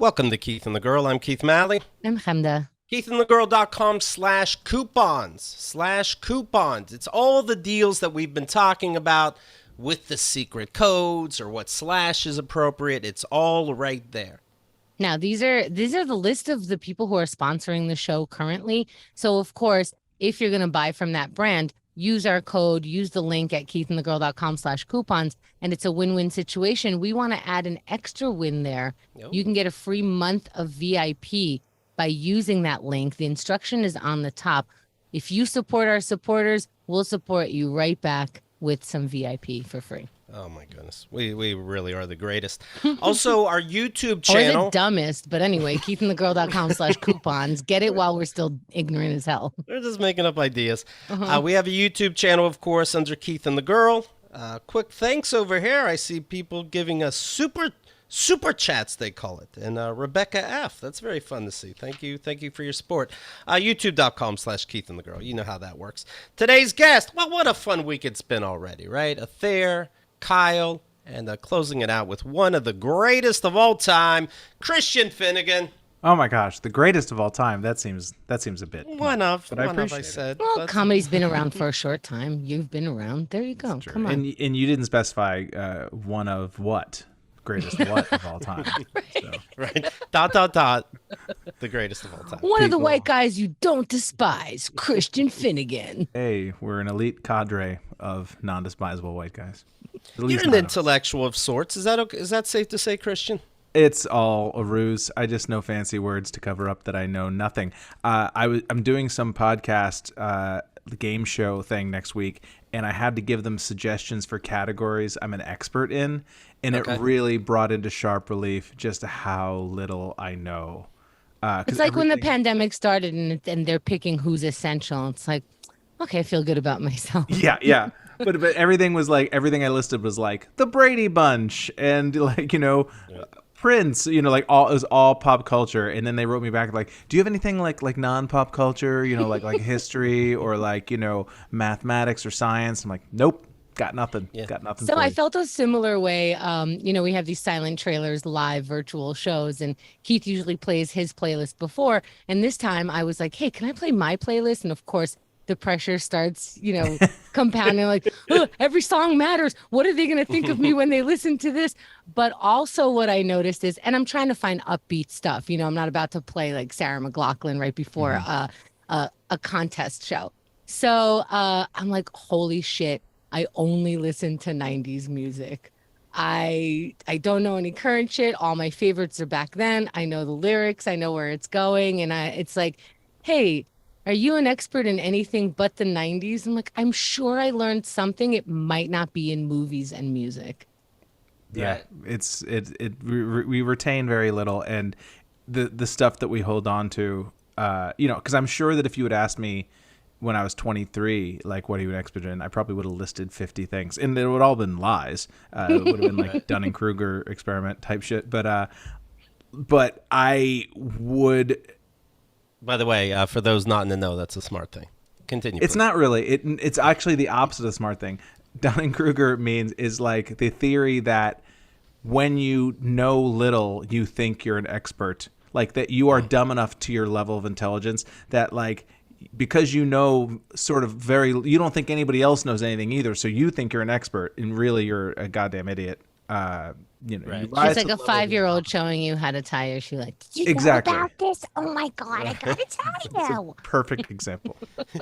Welcome to Keith and the Girl. I'm Keith Malley. I'm Hamda. KeithandtheGirl.com/coupons. It's all the deals that we've been talking about with the secret codes or what slash is appropriate. It's all right there. Now, these are the list of the people who are sponsoring the show currently. So, of course, if you're going to buy from that brand, use our code, use the link at KeithandtheGirl.com/coupons, and it's a win-win situation. We want to add an extra win there. You can get a free month of VIP by using that link. The instruction is on the top. If you support our supporters, we'll support you right back with some VIP for free. Oh, my goodness. We really are the greatest. Also, our YouTube channel. Or the dumbest, but anyway, KeithandtheGirl.com/coupons. Get it while we're still ignorant as hell. They're just making up ideas. We have a YouTube channel, of course, under Keith and the Girl. Quick thanks over here. I see people giving us super chats, they call it. And Rebecca F. That's very fun to see. Thank you for your support. YouTube.com/Keith and the Girl. You know how that works. Today's guest. Well, what a fun week it's been already, right? Thor, Kyle, and closing it out with one of the greatest of all time, Christian Finnegan. Oh my gosh, the greatest of all time. That seems a bit. I said. Well, comedy's been around for a short time. You've been around. There you go. Come on. And you didn't specify one of what? Greatest what of all time. Right. Dot. The greatest of all time. One of the white guys you don't despise, Christian Finnegan. Hey, we're an elite cadre of non-despisable white guys. You're an intellectual of sorts. Is that safe to say, Christian? It's all a ruse. I just know fancy words to cover up that I know nothing. I'm doing some podcast game show thing next week, and I had to give them suggestions for categories I'm an expert in, and it really brought into sharp relief just how little I know. It's like when the pandemic started and they're picking who's essential. It's like, okay, I feel good about myself. Yeah. But everything I listed was like the Brady Bunch and Prince, it was all pop culture. And then they wrote me back like, do you have anything like non-pop culture, like history or mathematics or science? I'm like, nope, got nothing. Got nothing. So I felt a similar way. We have these silent trailers, live virtual shows, and Keith usually plays his playlist before. And this time I was like, hey, can I play my playlist? And of course, the pressure starts, compounding like, oh, every song matters. What are they going to think of me when they listen to this? But also what I noticed is, and I'm trying to find upbeat stuff. I'm not about to play like Sarah McLachlan right before a contest show. So I'm like, holy shit, I only listen to 90s music. I don't know any current shit. All my favorites are back then. I know the lyrics. I know where it's going. And it's like, hey, are you an expert in anything but the 90s? I'm like, I'm sure I learned something. It might not be in movies and music. Yeah, we retain very little, and the stuff that we hold on to, because I'm sure that if you had asked me when I was 23, like what are you an expert in, I probably would have listed 50 things, and it would all been lies. It would have been like Dunning-Kruger experiment type shit, but I would. By the way, for those not in the know, that's a smart thing. Continue. It's not really. It's actually the opposite of smart thing. Dunning-Kruger is like the theory that when you know little, you think you're an expert. Like that you are dumb enough to your level of intelligence that because you know you don't think anybody else knows anything either, so you think you're an expert, and really you're a goddamn idiot. Right. She's like a 5-year-old showing you how to tie your shoe. Like, did you know about this? Oh my god, I gotta tell you. Perfect example,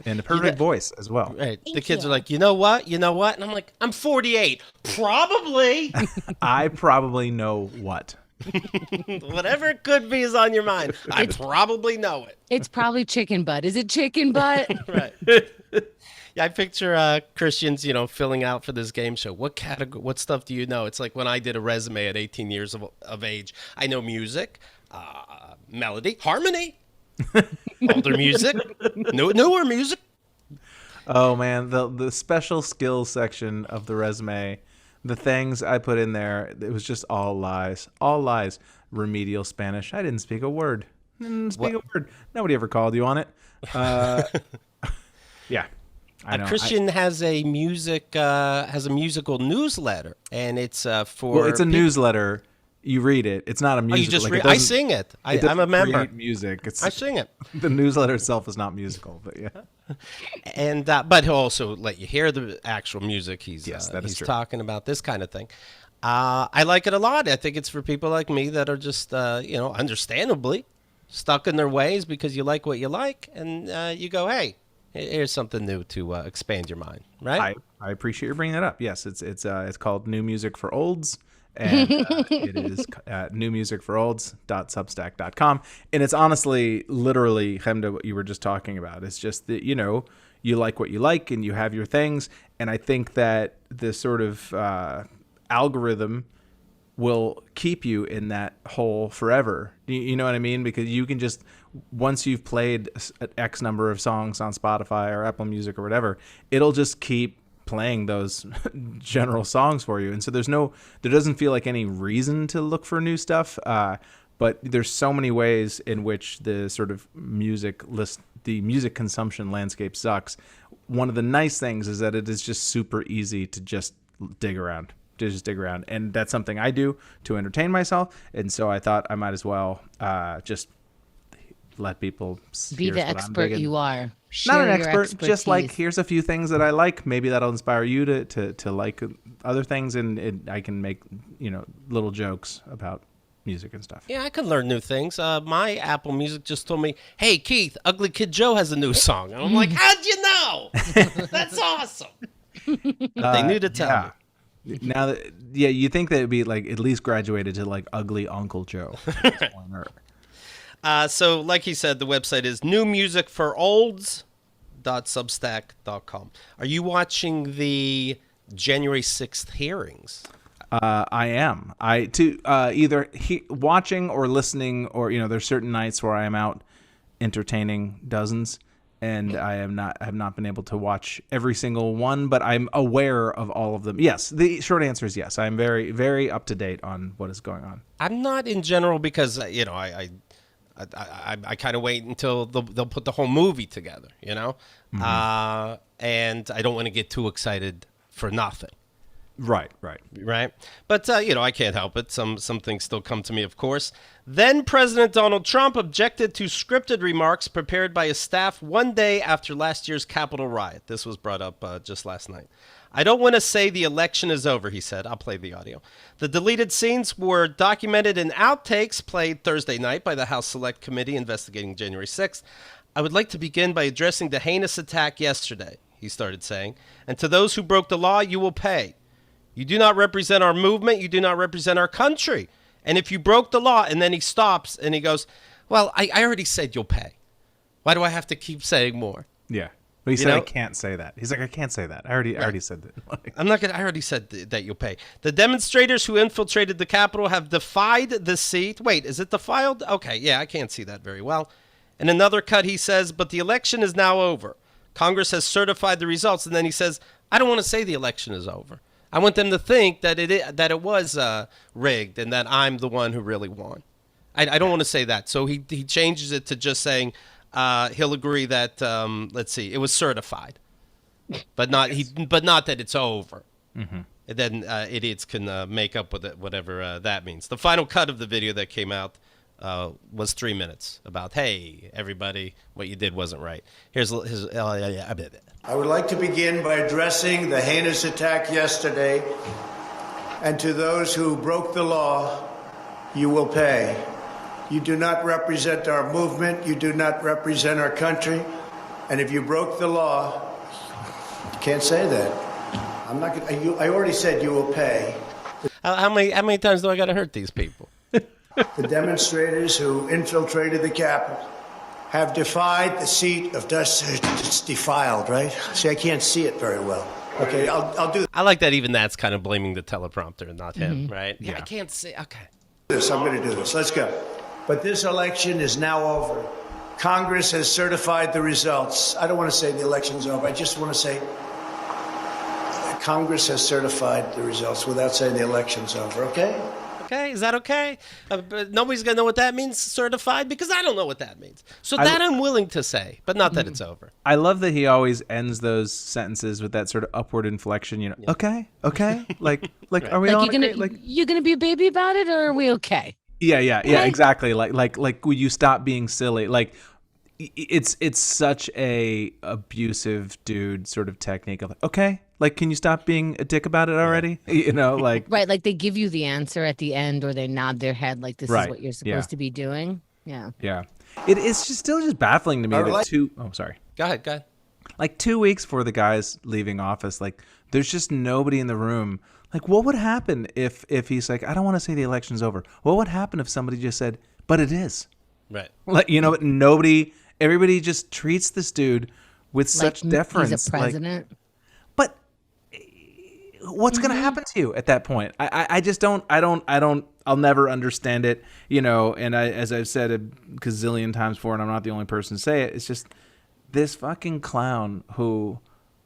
and a perfect voice as well. Right. The kids are like, you know what? And I'm like, I'm 48. Probably. I probably know what. Whatever it could be is on your mind. I probably know it. It's probably chicken butt. Is it chicken butt? Right. Yeah, I picture Christians, filling out for this game show. What stuff do you know? It's like when I did a resume at 18 years of age. I know music, melody, harmony, older music, newer music. Oh man, the special skills section of the resume, the things I put in there, it was just all lies. All lies. Remedial Spanish. I didn't speak a word. Nobody ever called you on it. Yeah. Christian has a musical newsletter, and it's for it's a newsletter You read it. It's not a Oh, musical. you just like, read? I sing it. I'm a member. Create music. It's I sing it. the newsletter itself is not musical, but yeah. And but he'll also let you hear the actual music. He's That is he's true. talking about this kind of thing. I like it a lot. I think it's for people like me that are just understandably stuck in their ways because you like what you like, and you go, hey, here's something new to expand your mind, right? I appreciate you bringing that up. Yes, it's called New Music for Olds, and it is newmusicforolds.substack.com. And it's honestly, literally, Hemda, what you were just talking about. It's just that, you like what you like and you have your things. And I think that the sort of algorithm will keep you in that hole forever. You know what I mean? Because you can just, once you've played X number of songs on Spotify or Apple Music or whatever, it'll just keep playing those general songs for you. And so there doesn't feel like any reason to look for new stuff. But there's so many ways in which the sort of the music consumption landscape sucks. One of the nice things is that it is just super easy to just dig around. And that's something I do to entertain myself. And so I thought I might as well just let people be the expert you are. Not an Share your expert, just like, expertise. here's a few things that I like. Maybe that'll inspire you to like other things, and I can make little jokes about music and stuff. Yeah, I can learn new things. My Apple Music just told me, hey, Keith, Ugly Kid Joe has a new song. And I'm like, how'd you know? That's awesome. They knew to tell me. Now that, you think that it'd be like at least graduated to like Ugly Uncle Joe. So, like he said, the website is newmusicforolds.substack.com. Are you watching the January 6th hearings? I am. Either watching or listening, or there's certain nights where I am out entertaining dozens, and I have not been able to watch every single one, but I'm aware of all of them. Yes, the short answer is yes. I'm very, very up to date on what is going on. I'm not in general because I kind of wait until they'll put the whole movie together, and I don't want to get too excited for nothing. Right. But, I can't help it. Some things still come to me, of course. Then President Donald Trump objected to scripted remarks prepared by his staff one day after last year's Capitol riot. This was brought up just last night. I don't want to say the election is over, he said. I'll play the audio. The deleted scenes were documented in outtakes played Thursday night by the House Select Committee investigating January 6th. I would like to begin by addressing the heinous attack yesterday, he started saying. And to those who broke the law, you will pay. You do not represent our movement. You do not represent our country. And if you broke the law, and then he stops and he goes, well, I already said you'll pay. Why do I have to keep saying more? Yeah. But he said, I can't say that. He's like, I can't say that. I already said that. I'm not gonna. I already said that you'll pay. The demonstrators who infiltrated the Capitol have defied the seat. Wait, is it defiled? Okay, yeah, I can't see that very well. In another cut, he says, but the election is now over. Congress has certified the results. And then he says, I don't want to say the election is over. I want them to think that it was rigged and that I'm the one who really won. I don't want to say that. So he changes it to just saying he'll agree that let's see, it was certified, but not that it's over. Mm-hmm. And then idiots can make up with it whatever that means. The final cut of the video that came out was 3 minutes about, hey, everybody, what you did wasn't right. Here's his. I would like to begin by addressing the heinous attack yesterday, and to those who broke the law, you will pay. You do not represent our movement. You do not represent our country. And if you broke the law, you can't say that. I'm not gonna, I already said you will pay. How many times do I got to hurt these people? The demonstrators who infiltrated the Capitol have defied the seat of dust. It's defiled, right? See, I can't see it very well. Okay, I'll do this. I like that even that's kind of blaming the teleprompter and not him, right? Yeah. I can't see. Okay. I'm going to do this. Let's go. But this election is now over. Congress has certified the results. I don't want to say the election's over. I just want to say Congress has certified the results without saying the election's over, okay? Okay, is that okay? But nobody's gonna know what that means, certified, because I don't know what that means. So I'm willing to say, but not that it's over. I love that he always ends those sentences with that sort of upward inflection. You know, okay, like are we all okay? You gonna be a baby about it, or are we okay? Yeah, exactly. Like, will you stop being silly? Like, it's such a abusive dude sort of technique of like, okay, like, can you stop being a dick about it already? You know, like right, like they give you the answer at the end, or they nod their head like this is what you're supposed to be doing. Yeah. It's just still just baffling to me that sorry. Go ahead. Like 2 weeks before the guy's leaving office, like there's just nobody in the room. Like, what would happen if he's like, I don't want to say the election's over. What would happen if somebody just said, but it is? Right. Like, everybody just treats this dude with such deference. He's a president. But what's going to happen to you at that point? I just don't, I'll never understand it, and as I've said a gazillion times before, and I'm not the only person to say it, it's just this fucking clown who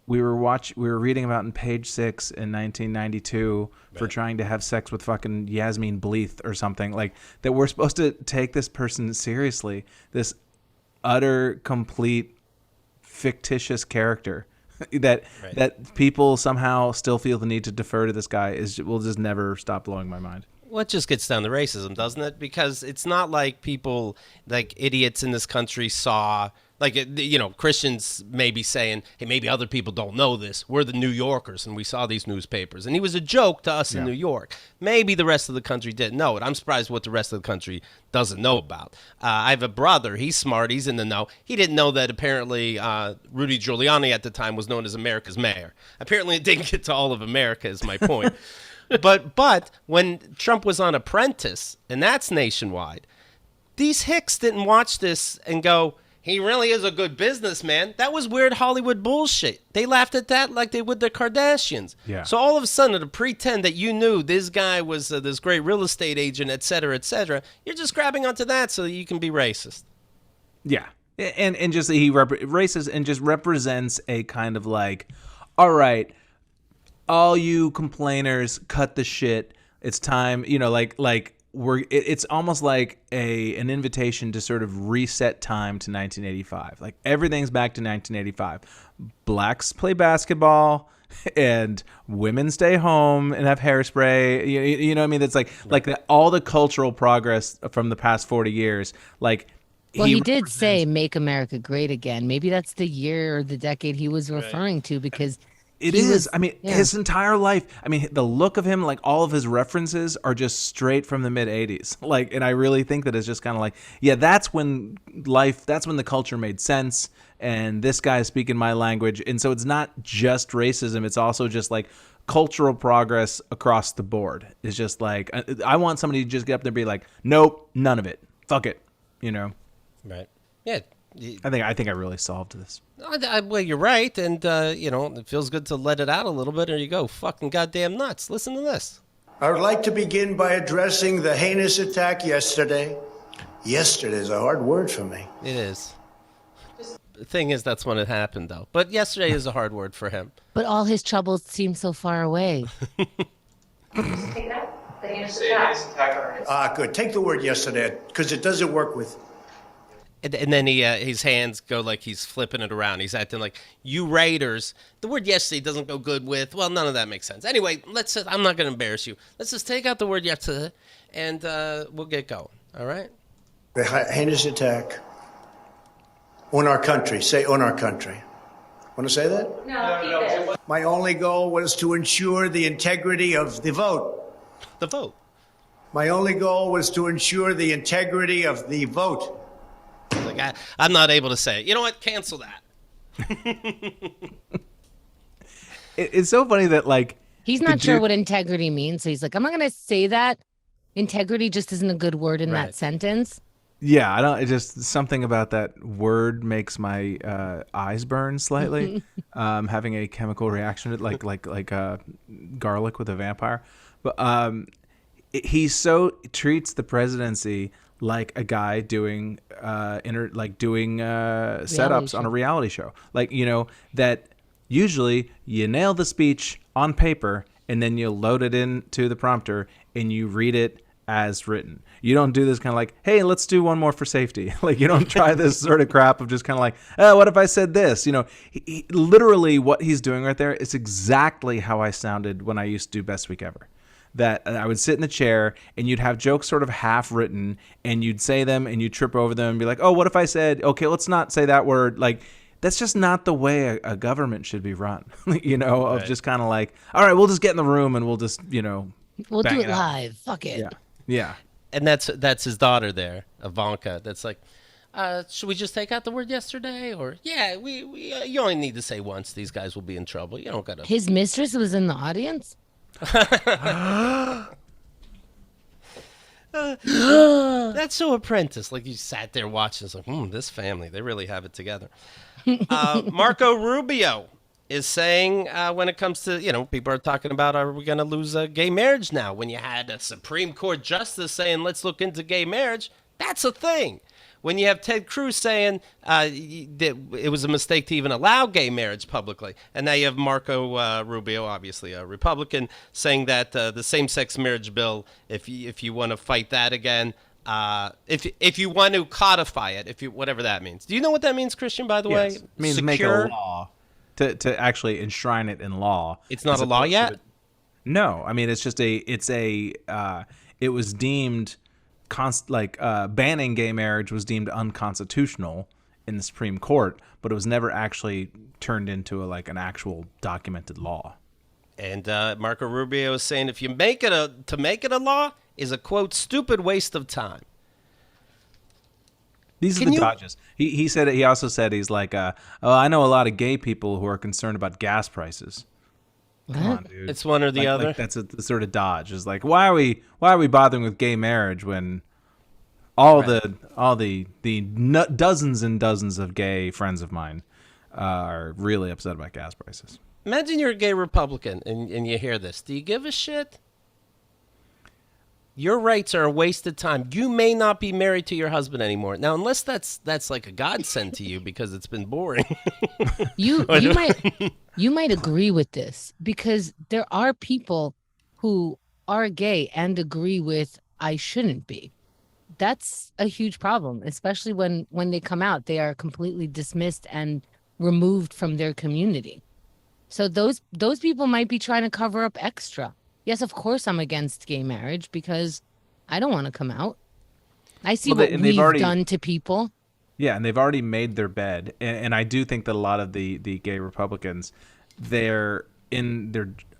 we were reading about in Page 6 in 1992 for trying to have sex with fucking Yasmin Bleeth or something, like that we're supposed to take this person seriously, this utter, complete, fictitious character that people somehow still feel the need to defer to this guy will just never stop blowing my mind. Well, it just gets down to racism, doesn't it? Because it's not like people, like idiots in this country saw, like, Christians may be saying, hey, maybe other people don't know this. We're the New Yorkers, and we saw these newspapers. And he was a joke to us in New York. Maybe the rest of the country didn't know it. I'm surprised what the rest of the country doesn't know about. I have a brother. He's smart. He's in the know. He didn't know that apparently Rudy Giuliani at the time was known as America's mayor. Apparently it didn't get to all of America is my point. But when Trump was on Apprentice, and that's nationwide, these hicks didn't watch this and go, he really is a good businessman. That was weird Hollywood bullshit. They laughed at that like they would the Kardashians. Yeah. So all of a sudden, to pretend that you knew this guy was this great real estate agent, et cetera, you're just grabbing onto that so that you can be racist. Yeah. And just he racist and just represents a kind of like, all right, all you complainers, cut the shit. It's time, it's almost like an invitation to sort of reset time to 1985. Like everything's back to 1985. Blacks play basketball and women stay home and have hairspray. You know what I mean? That's like all the cultural progress from the past 40 years. Like, well, he did say "Make America Great Again." Maybe that's the year or the decade he was referring to, because it is. His entire life. The look of him, like all of his references are just straight from the mid 80s. Like, and I really think that it's just kind of like, that's when the culture made sense. And this guy is speaking my language. And so it's not just racism. It's also just like cultural progress across the board. It's just like, I want somebody to just get up there and be like, nope, none of it. Fuck it. Right. Yeah. I think I really solved this. Well, you're right, and it feels good to let it out a little bit. There you go, fucking goddamn nuts. Listen to this. I would like to begin by addressing the heinous attack yesterday. Yesterday is a hard word for me. It is. The thing is, that's when it happened, though. But yesterday is a hard word for him. But all his troubles seem so far away. Take that. The heinous attack. Good. Take the word yesterday, because it doesn't work with. And then his hands go like he's flipping it around. He's acting like, you Raiders. The word yesterday doesn't go good with, well, none of that makes sense. Anyway, I'm not going to embarrass you. Let's just take out the word yesterday, and we'll get going. All right? The heinous attack on our country. Say on our country. Want to say that? No, keep it. My only goal was to ensure the integrity of the vote. The vote. My only goal was to ensure the integrity of the vote. Like, I'm not able to say it. You know what? Cancel that. It's so funny that, like, he's not sure what integrity means, so he's like, I'm not going to say that. Integrity just isn't a good word in that sentence. Yeah, I don't. It's just something about that word makes my eyes burn slightly. Having a chemical reaction, like garlic with a vampire. But he so treats the presidency like a guy doing setups on a reality show. Like, that usually you nail the speech on paper and then you load it into the prompter and you read it as written. You don't do this kind of like, hey, let's do one more for safety. Like, you don't try this sort of crap of just kind of like, oh, what if I said this? You know, literally what he's doing right there is exactly how I sounded when I used to do Best Week Ever. That I would sit in the chair and you'd have jokes sort of half written and you'd say them and you'd trip over them and be like, oh, what if I said, okay, let's not say that word. Like, that's just not the way a government should be run, you know, of just kind of like, all right, we'll just get in the room and we'll just, you know, We'll do it out. live. Fuck it. Yeah. Yeah. And that's his daughter there, Ivanka. That's like, should we just take out the word yesterday? Or, yeah, we you only need to say once. These guys will be in trouble. You don't got to. His mistress was in the audience? That's so Apprentice. Like you sat there watching. It's like, this family, they really have it together. Marco Rubio is saying when it comes to, you know, people are talking about, are we going to lose gay marriage now? When you had a Supreme Court justice saying, let's look into gay marriage, that's a thing. When you have Ted Cruz saying that it was a mistake to even allow gay marriage publicly. And now you have Marco Rubio, obviously a Republican, saying that the same-sex marriage bill, if you want to fight that again, if you want to codify it, whatever that means. Do you know what that means, Christian, by the way? It means make it a law. To actually enshrine it in law. It's not a law yet? No. I mean, it's just it was deemed... banning gay marriage was deemed unconstitutional in the Supreme Court, but it was never actually turned into an actual documented law. And Marco Rubio is saying if you make it a law is a quote stupid waste of time. These are the dodges. He said he also said he's like, I know a lot of gay people who are concerned about gas prices. Come on, dude. It's one or the other. That's the sort of dodge. Is like, why are we bothering with gay marriage when all the dozens and dozens of gay friends of mine are really upset about gas prices? Imagine you're a gay Republican and you hear this. Do you give a shit? Your rights are a waste of time. You may not be married to your husband anymore. Now, unless that's like a godsend to you because it's been boring. You might agree with this because there are people who are gay and agree with I shouldn't be. That's a huge problem, especially when they come out, they are completely dismissed and removed from their community. So those people might be trying to cover up extra. Yes, of course I'm against gay marriage because I don't want to come out. I see what we've done to people. Yeah, and they've already made their bed. And I do think that a lot of the gay Republicans, they're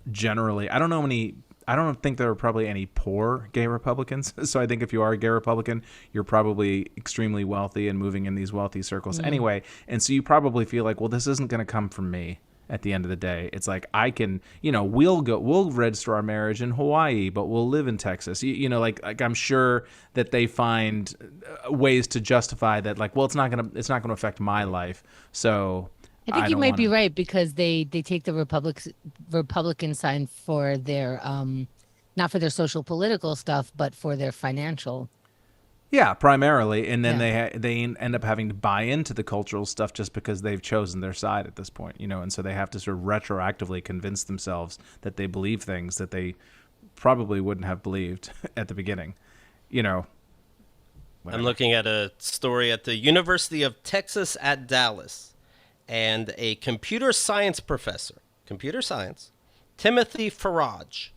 generally, I don't think there are probably any poor gay Republicans. So I think if you are a gay Republican, you're probably extremely wealthy and moving in these wealthy circles anyway. And so you probably feel like, well, this isn't going to come from me. At the end of the day, it's like I can, we'll register our marriage in Hawaii, but we'll live in Texas. Like I'm sure that they find ways to justify that. Like, well, it's not gonna affect my life. So I think you might be right because they take the Republican sign for their not for their social political stuff, but for their financial. Yeah, primarily, and then they end up having to buy into the cultural stuff just because they've chosen their side at this point, and so they have to sort of retroactively convince themselves that they believe things that they probably wouldn't have believed at the beginning, Whatever. I'm looking at a story at the University of Texas at Dallas, and a computer science professor, Timothy Farage.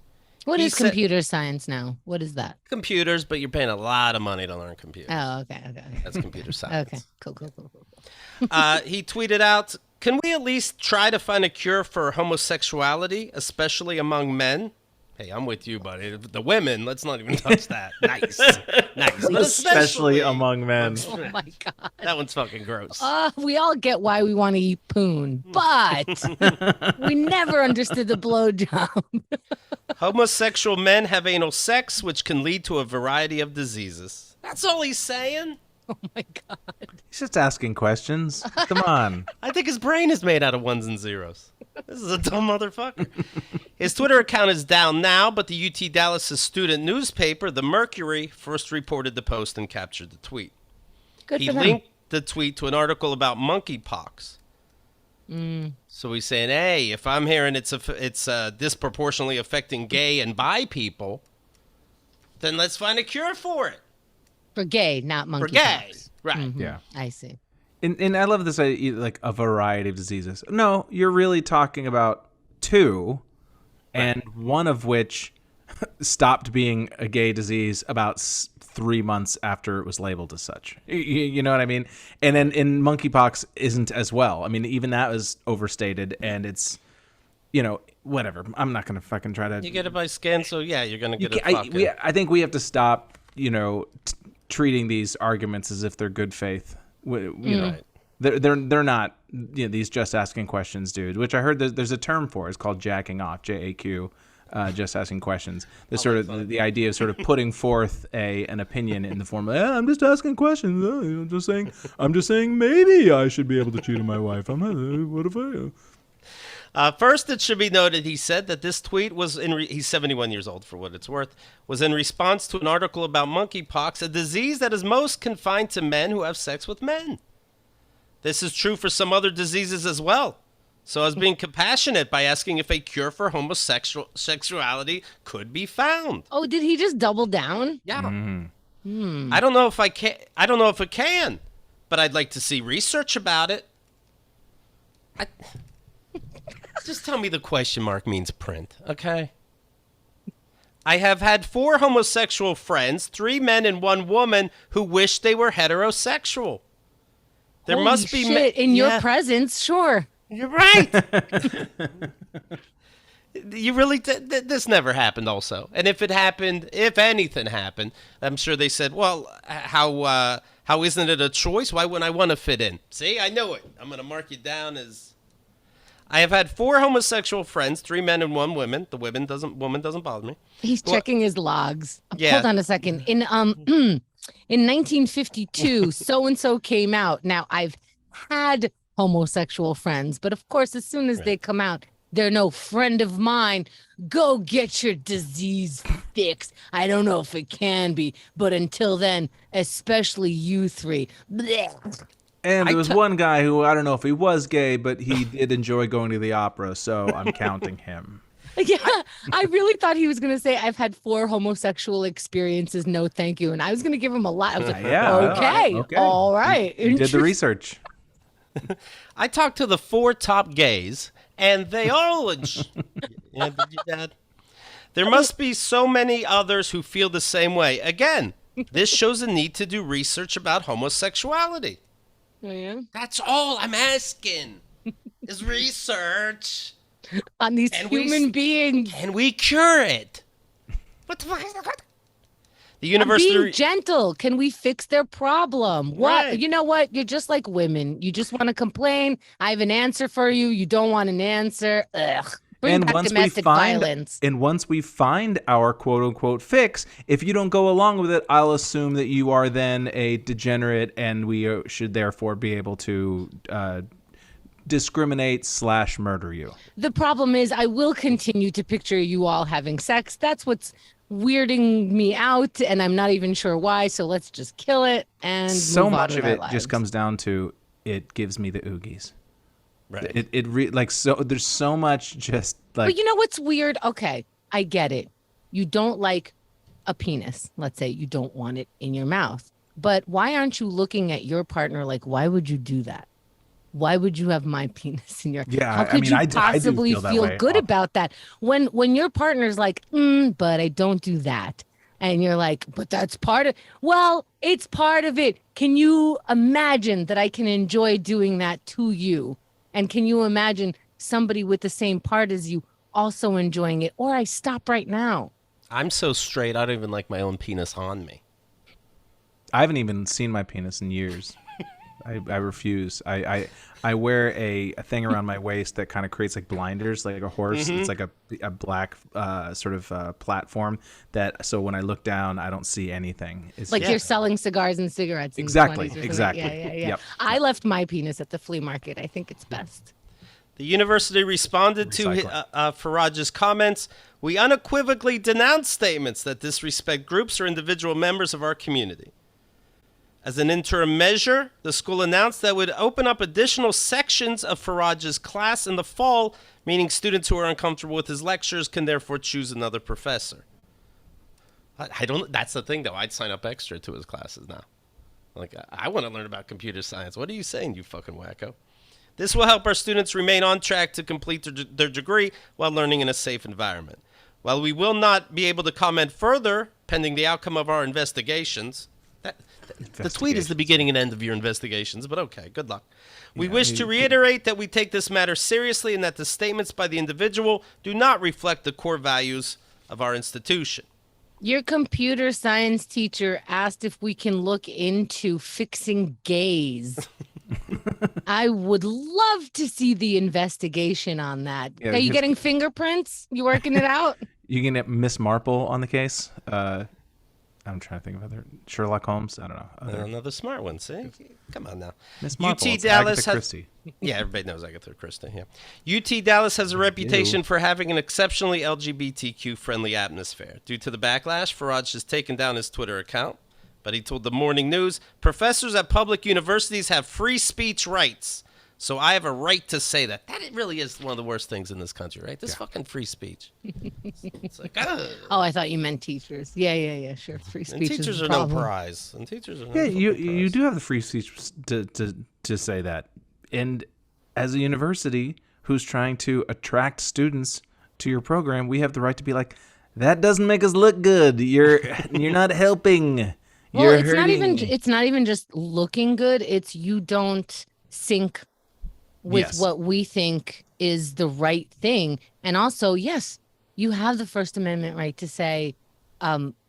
What is computer science now? What is that? Computers, but you're paying a lot of money to learn computers. Oh, okay. That's computer science. Okay, cool. He tweeted out, can we at least try to find a cure for homosexuality, especially among men? Hey, I'm with you, buddy. The women, let's not even touch that. Nice. But especially among men. Oh, my God. That one's fucking gross. We all get why we want to eat poon, but we never understood the blowjob. Homosexual men have anal sex, which can lead to a variety of diseases. That's all he's saying. Oh, my God. He's just asking questions. Come on. I think his brain is made out of ones and zeros. This is a dumb motherfucker. His Twitter account is down now, but the UT Dallas' student newspaper, The Mercury, first reported the post and captured the tweet. Good he for them. linked the tweet to an article about monkeypox. So he's saying, hey, if I'm hearing it's disproportionately affecting gay and bi people, Then let's find a cure for it. For gay, not monkeypox. For gay, right? Yeah. I see. And I love this idea, like a variety of diseases. No, you're really talking about two, and one of which stopped being a gay disease about 3 months after it was labeled as such. You know what I mean? And then in monkeypox isn't as well. I mean, even that was overstated, and it's, whatever. I'm not going to fucking try to. You get it by skin, so yeah, you're going to get it. I think we have to stop, treating these arguments as if they're good faith. Right. They're not these just asking questions, dude. Which I heard there's a term for. It's called JAQing off, JAQ, just asking questions. There's sort of the idea of sort of putting forth an opinion in the form of I'm just asking questions. I'm just saying maybe I should be able to cheat on my wife. What if I? First, it should be noted, he said that this tweet was he's 71 years old for what it's worth, was in response to an article about monkeypox, a disease that is most confined to men who have sex with men. This is true for some other diseases as well. So I was being compassionate by asking if a cure for homosexuality could be found. Oh, did he just double down? Yeah. I don't know if it can, but I'd like to see research about it. Just tell me the question mark means print, okay? I have had 4 homosexual friends, 3 men and 1 woman, who wish they were heterosexual. There Holy must be shit, in your presence, sure. You're right. You really this never happened also. And if it happened, if anything happened, I'm sure they said, well, how isn't it a choice? Why wouldn't I want to fit in? See, I knew it. I'm going to mark you down as I have had 4 homosexual friends, 3 men and 1 woman. The woman doesn't bother me. He's checking his logs. Yeah. Hold on a second. In 1952, so-and-so came out. Now, I've had homosexual friends, but of course, as soon as they come out, they're no friend of mine. Go get your disease fixed. I don't know if it can be, but until then, especially you 3. Blech. And there was one guy who, I don't know if he was gay, but he did enjoy going to the opera, so I'm counting him. Yeah, I really thought he was going to say, I've had 4 homosexual experiences, no thank you. And I was going to give him a lot. I was like, okay, all right. You did the research. I talked to the 4 top gays, and they all... Did you, Dad? There must be so many others who feel the same way. Again, this shows a need to do research about homosexuality. Oh, yeah? That's all I'm asking, is research. On these human beings. Can we cure it? What the fuck is that? The university... I'm being gentle. Can we fix their problem? What? Right. You know what? You're just like women. You just want to complain. I have an answer for you. You don't want an answer. Ugh. Bring back domestic violence. And once we find our quote-unquote fix, if you don't go along with it, I'll assume that you are then a degenerate, and we should therefore be able to discriminate/murder you. The problem is I will continue to picture you all having sex. That's what's weirding me out, and I'm not even sure why, so let's just kill it and so move on much with of our it lives. just comes down to it gives me the oogies. Right. There's so much just like... But you know what's weird? Okay, I get it. You don't like a penis. Let's say you don't want it in your mouth. But why aren't you looking at your partner like, why would you do that? Why would you have my penis in your... Yeah, how could you possibly I do feel good about that? When your partner's like, but I don't do that. And you're like, but that's part of... Well, it's part of it. Can you imagine that I can enjoy doing that to you? And can you imagine somebody with the same part as you also enjoying it? Or I stop right now. I'm so straight, I don't even like my own penis on me. I haven't even seen my penis in years. I refuse. I wear a thing around my waist that kind of creates like blinders, like a horse. It's like a black sort of platform that, so when I look down, I don't see anything. It's like you're selling cigars and cigarettes. In exactly. The 20s or Exactly. Yeah. Yep. I left my penis at the flea market. I think it's best. The university responded to Farage's comments. We unequivocally denounce statements that disrespect groups or individual members of our community. As an interim measure, the school announced that it would open up additional sections of Farage's class in the fall, meaning students who are uncomfortable with his lectures can therefore choose another professor. I don't. That's the thing, though. I'd sign up extra to his classes now. Like, I want to learn about computer science. What are you saying, you fucking wacko? This will help our students remain on track to complete their degree while learning in a safe environment. While we will not be able to comment further pending the outcome of our investigations, the tweet is the beginning and end of your investigations, but okay, good luck. We wish to reiterate that we take this matter seriously and that the statements by the individual do not reflect the core values of our institution. Your computer science teacher asked if we can look into fixing gays. I would love to see the investigation on that. Yeah, Are you getting fingerprints? You working it out? You can get Miss Marple on the case. I'm trying to think of other Sherlock Holmes. I don't know. Another smart one. See, come on now. Miss Marple. UT It's Dallas Agatha Christie. Yeah, everybody knows Agatha Christie. Yeah. UT Dallas has a reputation for having an exceptionally LGBTQ friendly atmosphere. Due to the backlash, Farage has taken down his Twitter account, but he told the Morning News, "Professors at public universities have free speech rights. So I have a right to say that." That really is one of the worst things in this country, right? This fucking free speech. It's like, Oh, I thought you meant teachers. Yeah, sure. Free speech. and teachers is are a no problem. prize. And teachers are no Yeah, you prize. do have the free speech to say that. And as a university who's trying to attract students to your program, we have the right to be like, that doesn't make us look good. You're not helping. Well, You're it's hurting. not even just looking good. It's you don't sync with Yes. what we think is the right thing. And also, yes, you have the First Amendment right to say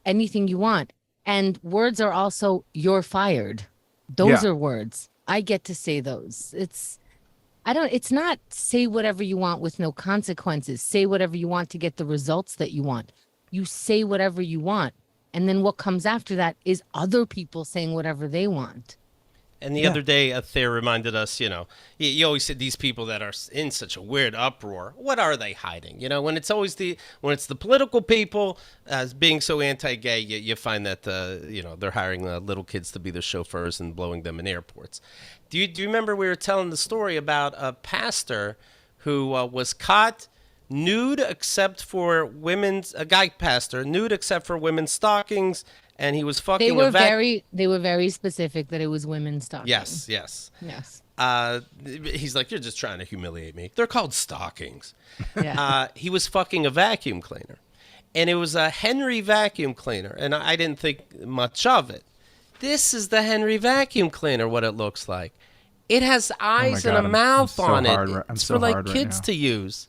anything you want. And words are also "you're fired." Those Yeah. are words. I get to say those. It's not say whatever you want with no consequences. Say whatever you want to get the results that you want. You say whatever you want. And then what comes after that is other people saying whatever they want. And the other day, Thor reminded us, you always said these people that are in such a weird uproar, what are they hiding? When it's the political people as being so anti-gay, you find that, they're hiring little kids to be their chauffeurs and blowing them in airports. Do you remember we were telling the story about a pastor who was caught nude except for a guy pastor, nude except for women's stockings, and he was fucking They were very specific that it was women's stockings. Yes. Yes. He's like, you're just trying to humiliate me. They're called stockings. Yeah. He was fucking a vacuum cleaner. And it was a Henry vacuum cleaner. And I didn't think much of it. This is the Henry vacuum cleaner, what it looks like. It has eyes God, and a I'm mouth so on hard it. right- I'm It's so for like hard right kids now. to use.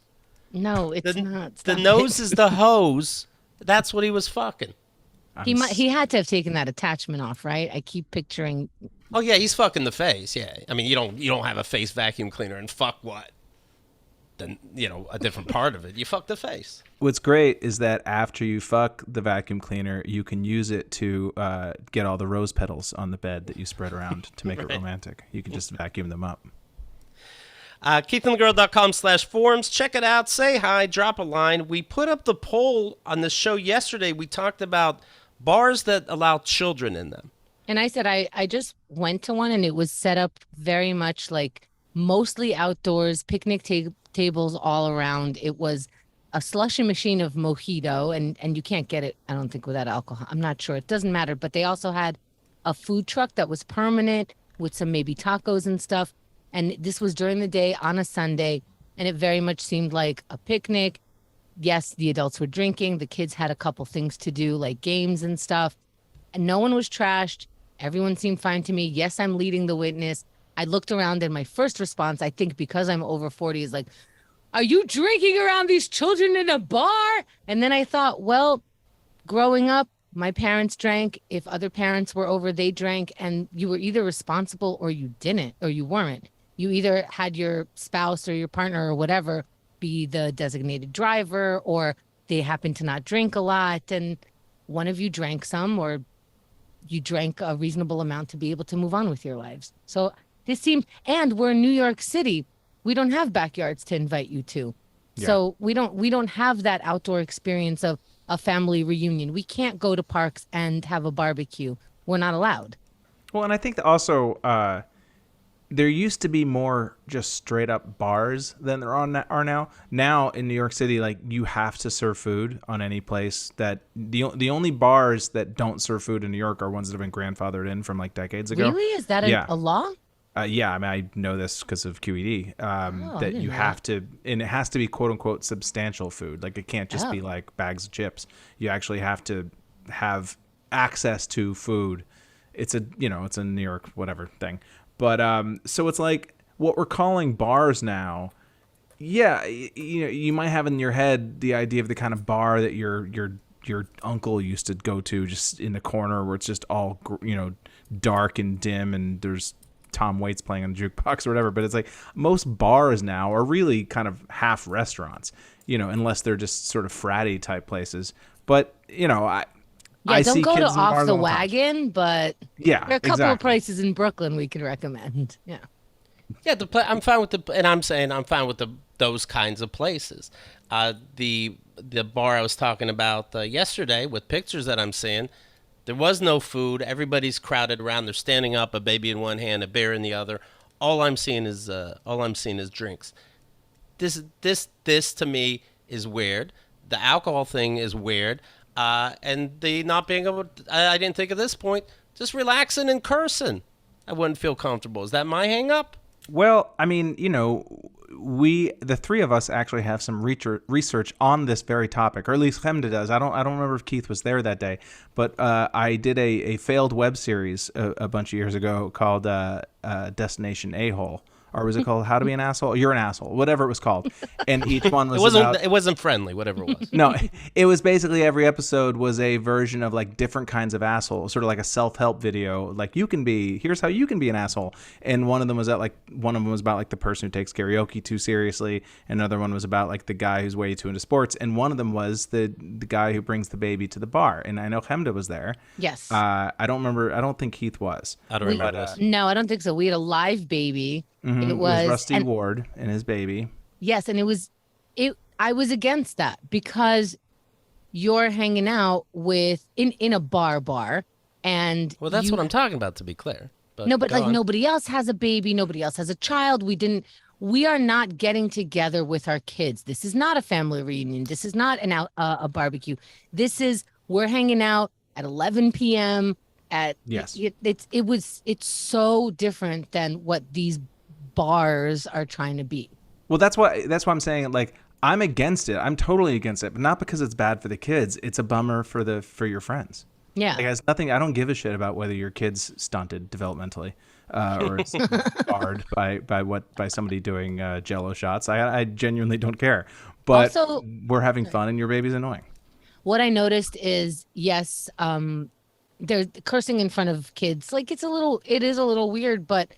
No, it's not. The Stop nose it. is the hose. That's what he was fucking. He had to have taken that attachment off, right? I keep picturing. Oh yeah, he's fucking the face. Yeah, I mean you don't have a face vacuum cleaner and fuck what? Then a different part of it. You fuck the face. What's great is that after you fuck the vacuum cleaner, you can use it to get all the rose petals on the bed that you spread around to make it romantic. You can just vacuum them up. KeithandTheGirl.com/forums. Check it out. Say hi. Drop a line. We put up the poll on the show yesterday. We talked about bars that allow children in them. And I said I just went to one and it was set up very much like mostly outdoors, picnic tables all around. It was a slushy machine of mojito, and you can't get it, I don't think, without alcohol. I'm not sure. It doesn't matter. But they also had a food truck that was permanent with some maybe tacos and stuff. And this was during the day on a Sunday, and it very much seemed like a picnic. Yes, the adults were drinking. The kids had a couple things to do, like games and stuff. And no one was trashed. Everyone seemed fine to me. Yes, I'm leading the witness. I looked around, and my first response, I think because I'm over 40, is like, are you drinking around these children in a bar? And then I thought, well, growing up, my parents drank. If other parents were over, they drank. And you were either responsible or you didn't, or you weren't. You either had your spouse or your partner or whatever be the designated driver, or they happened to not drink a lot. And one of you drank some, or you drank a reasonable amount to be able to move on with your lives. So this seemed, and we're in New York City. We don't have backyards to invite you to. Yeah. So we don't have that outdoor experience of a family reunion. We can't go to parks and have a barbecue. We're not allowed. Well, and I think that also there used to be more just straight up bars than there are now. Now in New York City, like you have to serve food on any place that the only bars that don't serve food in New York are ones that have been grandfathered in from like decades ago. Really? Is that a law? Yeah, I mean, I know this because of QED, that you have to, and it has to be quote unquote substantial food. Like it can't just be like bags of chips. You actually have to have access to food. It's a, it's a New York whatever thing. But so it's like what we're calling bars now. Yeah, you might have in your head the idea of the kind of bar that your uncle used to go to, just in the corner where it's just all dark and dim, and there's Tom Waits playing on the jukebox or whatever. But it's like most bars now are really kind of half restaurants, unless they're just sort of fratty type places. But I don't see go to kids in Off bars the all time. Wagon, but there are a couple of places in Brooklyn we could recommend. Yeah. Yeah, I'm fine with I'm fine with those kinds of places. The bar I was talking about yesterday with pictures that I'm seeing, there was no food. Everybody's crowded around. They're standing up, a baby in one hand, a bear in the other. All I'm seeing is drinks. This to me is weird. The alcohol thing is weird. And the not being able to, I didn't think at this point, just relaxing and cursing, I wouldn't feel comfortable. Is that my hang up? Well, I mean, the three of us actually have some research on this very topic, or at least Chemda does. I don't remember if Keith was there that day, but I did a failed web series a bunch of years ago called Destination A-Hole. Or was it called How to Be an Asshole? You're an Asshole, whatever it was called. And each one was it wasn't friendly, whatever it was. No, it was basically every episode was a version of like different kinds of asshole, sort of like a self-help video. Like here's how you can be an asshole. And one of them was about like the person who takes karaoke too seriously. Another one was about like the guy who's way too into sports. And one of them was the guy who brings the baby to the bar. And I know Chemda was there. Yes. I don't remember. I don't think Keith was. I don't remember this. No, I don't think so. We had a live baby. Mm-hmm. It was Rusty Ward and his baby. Yes, and I was against that because you're hanging out in a bar, and that's what I'm talking about, to be clear. But nobody else has a baby, nobody else has a child. We are not getting together with our kids. This is not a family reunion. This is not a barbecue. We're hanging out at 11 p.m. Yes. It's so different than what these bars are trying to be. Well, that's why I'm saying, like, I'm against it. I'm totally against it, but not because it's bad for the kids. It's a bummer for your friends. Yeah. Like, it has nothing. I don't give a shit about whether your kid's stunted developmentally or it's barred by somebody doing Jello shots. I genuinely don't care. But also, we're having fun and your baby's annoying. What I noticed is, yes, they're cursing in front of kids. Like, it is a little weird, but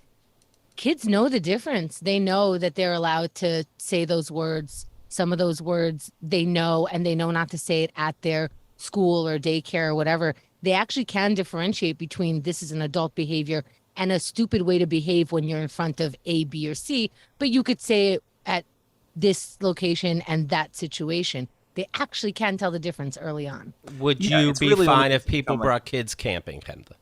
kids know the difference. They know that they're allowed to say those words. Some of those words they know, and they know not to say it at their school or daycare or whatever. They actually can differentiate between this is an adult behavior and a stupid way to behave when you're in front of A, B, or C. But you could say it at this location and that situation. They actually can tell the difference early on. Would you be really fine if people brought kids camping, Kendra?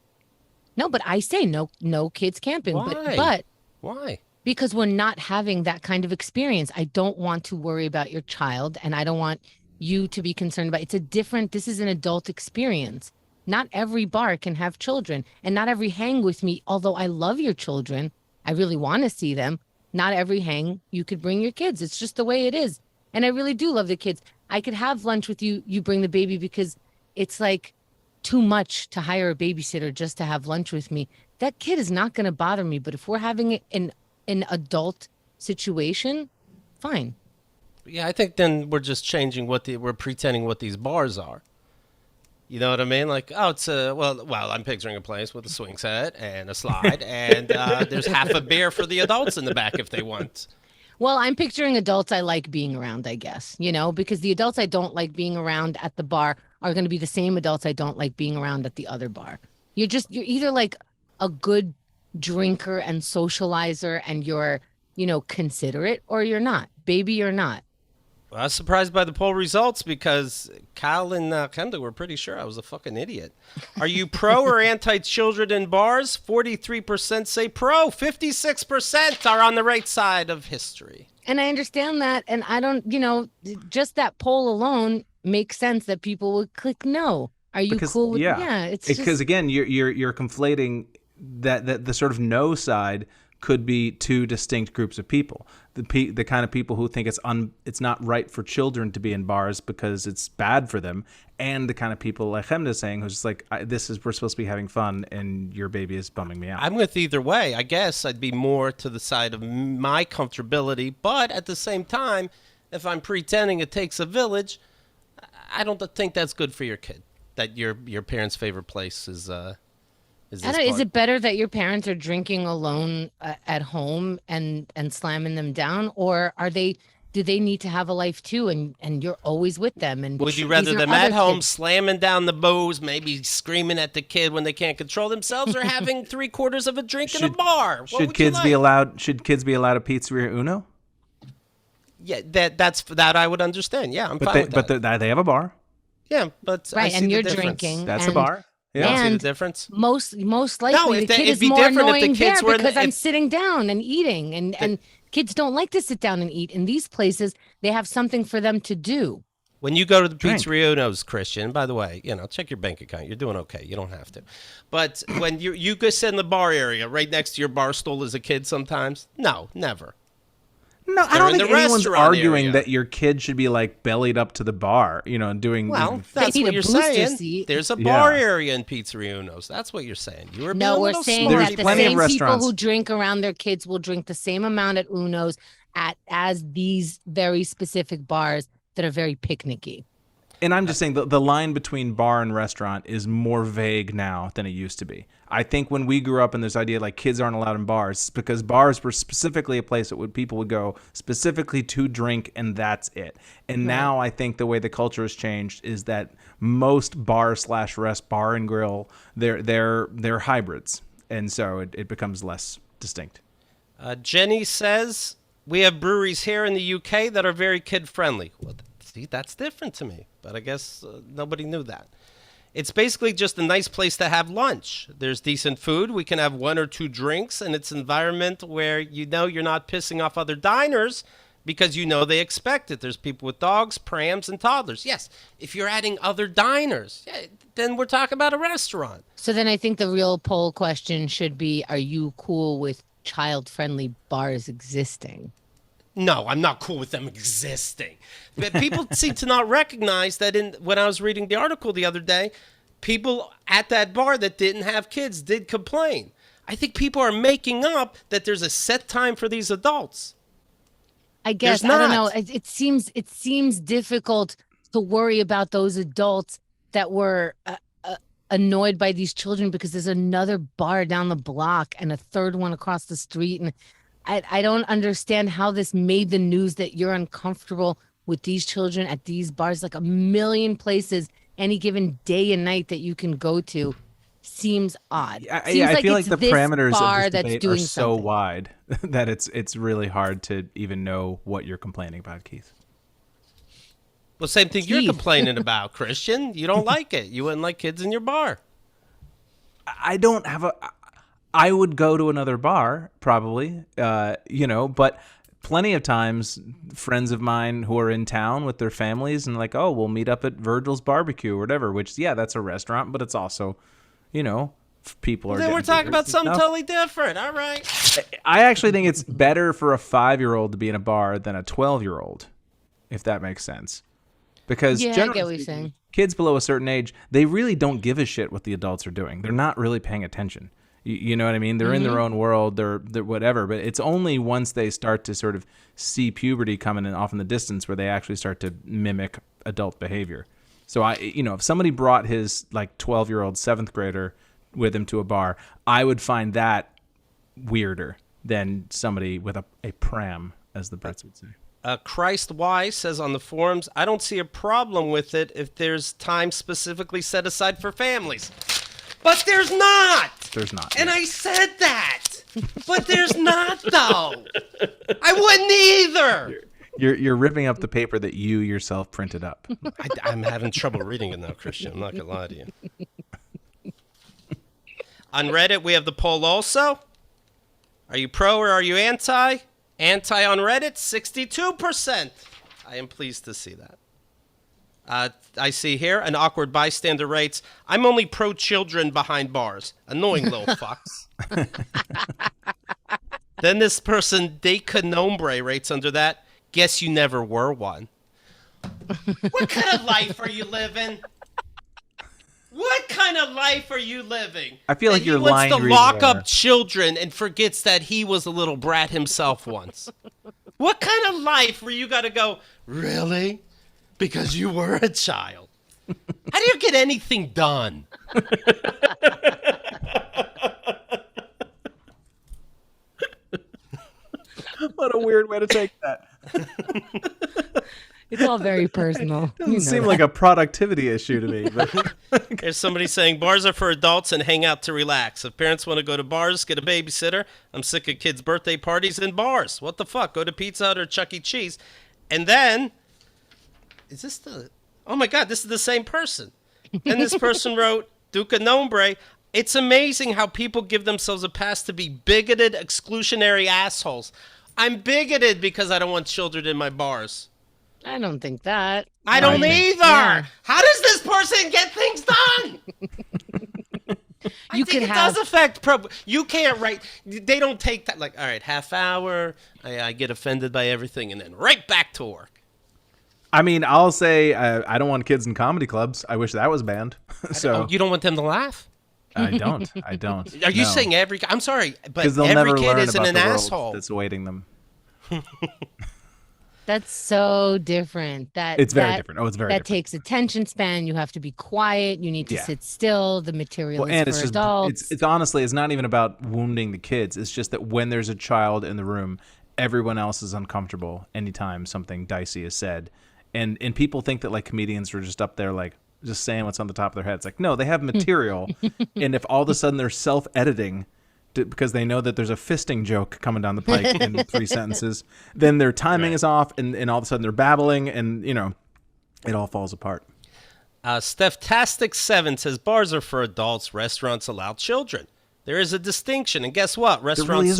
No, but I say no kids camping. Why? But why? Because we're not having that kind of experience. I don't want to worry about your child, and I don't want you to be concerned about it. This is an adult experience. Not every bar can have children, and not every hang with me, although I love your children, I really want to see them. Not every hang you could bring your kids. It's just the way it is. And I really do love the kids. I could have lunch with you, you bring the baby, because it's like too much to hire a babysitter just to have lunch with me. That kid is not going to bother me. But if we're having an adult situation, fine. Yeah, I think then we're just changing we're pretending what these bars are. You know what I mean? Like, oh, it's I'm picturing a place with a swing set and a slide, and there's half a beer for the adults in the back if they want. Well, I'm picturing adults I like being around, I guess, because the adults I don't like being around at the bar are going to be the same adults I don't like being around at the other bar. You're either like a good drinker and socializer and you're, considerate, or you're not. Baby, you're not. I was surprised by the poll results because Kyle and Kenda were pretty sure I was a fucking idiot. Are you pro or anti-children in bars? 43% say pro. 56% are on the right side of history. And I understand that. And I don't, just that poll alone makes sense that people would click no. Are you cool with it's because again, you're conflating that the sort of no side could be two distinct groups of people. The kind of people who think it's not right for children to be in bars because it's bad for them, and the kind of people like Chemda saying who's just like, we're supposed to be having fun and your baby is bumming me out. I'm with either way. I guess I'd be more to the side of my comfortability, but at the same time, if I'm pretending it takes a village, I don't think that's good for your kid. That your parents' favorite place is is it better that your parents are drinking alone at home and slamming them down, or do they need to have a life too, and you're always with them? And would you rather them at home slamming down the booze, maybe screaming at the kid when they can't control themselves, or having 3/4 of a drink in a bar? Should kids be allowed? Should kids be allowed a pizzeria Uno? Yeah, that I would understand. Yeah, I'm fine with that. But they have a bar. Yeah, but right, I see and you're the difference. drinking. That's a bar. Yeah, I see the difference. Most likely, the kid is more annoying there because I'm sitting down and eating, and kids don't like to sit down and eat. In these places, they have something for them to do. When you go to the pizzeria Uno's, Christian, by the way, check your bank account. You're doing okay. You don't have to. But when you go sit in the bar area right next to your bar stool as a kid sometimes, no, never. No, I don't think anyone's arguing that your kid should be like bellied up to the bar, doing. Well, that's what you're saying. Seat. There's a bar area in Pizzeria Uno's. That's what you're saying. We're saying that the same people who drink around their kids will drink the same amount at Uno's as these very specific bars that are very picnicky. And I'm just saying the line between bar and restaurant is more vague now than it used to be. I think when we grew up and this idea like kids aren't allowed in bars, because bars were specifically a place that people would go specifically to drink, and that's it. And now I think the way the culture has changed is that most bar/rest, bar and grill, they're hybrids, and so it becomes less distinct. Jenny says we have breweries here in the UK that are very kid friendly. Well, see, that's different to me, but I guess nobody knew that. It's basically just a nice place to have lunch. There's decent food. We can have 1 or 2 drinks, and it's an environment where you're not pissing off other diners because they expect it. There's people with dogs, prams, and toddlers. Yes, if you're adding other diners, then we're talking about a restaurant. So then I think the real poll question should be, are you cool with child-friendly bars existing? No, I'm not cool with them existing. But people seem to not recognize that when I was reading the article the other day, people at that bar that didn't have kids did complain. I think people are making up that there's a set time for these adults. I guess, I don't know. It seems difficult to worry about those adults that were annoyed by these children because there's another bar down the block and a third one across the street, and I don't understand how this made the news that you're uncomfortable with these children at these bars. Like a million places any given day and night that you can go to seems odd. I feel like the parameters of this debate are so wide that it's really hard to even know what you're complaining about, Keith. Well, same thing you're complaining about, Christian. You don't like it. You wouldn't like kids in your bar. I would go to another bar, probably, but plenty of times friends of mine who are in town with their families and like, we'll meet up at Virgil's Barbecue or whatever, which, that's a restaurant, but it's also, people are... Then we're talking about something totally different. All right. I actually think it's better for a 5-year-old to be in a bar than a 12-year-old, if that makes sense. Because I get what you're saying. Kids below a certain age, they really don't give a shit what the adults are doing. They're not really paying attention. You know what I mean? They're in their own world, they're whatever, but it's only once they start to sort of see puberty coming in off in the distance where they actually start to mimic adult behavior. So if somebody brought his like 12-year-old 7th grader with him to a bar, I would find that weirder than somebody with a pram, as the Brits would say. Christ Y says on the forums, I don't see a problem with it if there's time specifically set aside for families. But there's not. There's not. And I said that. But there's not, though. I wouldn't either. You're ripping up the paper that you yourself printed up. I'm having trouble reading it now, Christian. I'm not going to lie to you. On Reddit, we have the poll also. Are you pro or are you anti? Anti on Reddit, 62%. I am pleased to see that. I see here an awkward bystander writes, I'm only pro-children behind bars. Annoying little fucks. Then this person, De Canombre, writes under that, guess you never were one. What kind of life are you living? What kind of life are you living? I feel like you're lying. He wants to lock up children and forgets that he was a little brat himself once. What kind of life where you got to go, really? Because you were a child. How do you get anything done? What a weird way to take that. It's all very personal. Doesn't seem like a productivity issue to me. But There's somebody saying bars are for adults and hang out to relax. If parents want to go to bars, get a babysitter. I'm sick of kids' birthday parties and bars. What the fuck? Go to Pizza Hut or Chuck E. Cheese. And then, is this the... Oh my God, this is the same person. And this person wrote, Duca Nombre, it's amazing how people give themselves a pass to be bigoted, exclusionary assholes. I'm bigoted because I don't want children in my bars. I don't think that. I don't either. Yeah. How does this person get things done? I think it does affect. You can't write. They don't take that. Like, all right, half hour. I get offended by everything, and then right back to work. I mean, I'll say I don't want kids in comedy clubs. I wish that was banned. So you don't want them to laugh? I don't. Are you saying every? I'm sorry, but they'll every never kid learn isn't about an the world asshole. that's awaiting them. That's so different. It's very different. Oh, it's very different. That takes attention span. You have to be quiet. You need to sit still. The material is for adults. It's honestly, it's not even about wounding the kids. It's just that when there's a child in the room, everyone else is uncomfortable anytime something dicey is said. And people think that like comedians are just up there like just saying what's on the top of their head. It's like, no, they have material. And if all of a sudden they're self-editing because they know that there's a fisting joke coming down the pike in 3 sentences, then their timing is off and all of a sudden they're babbling and, you know, it all falls apart. Steph-tastic7 says bars are for adults, restaurants allow children. There is a distinction. And guess what? Restaurants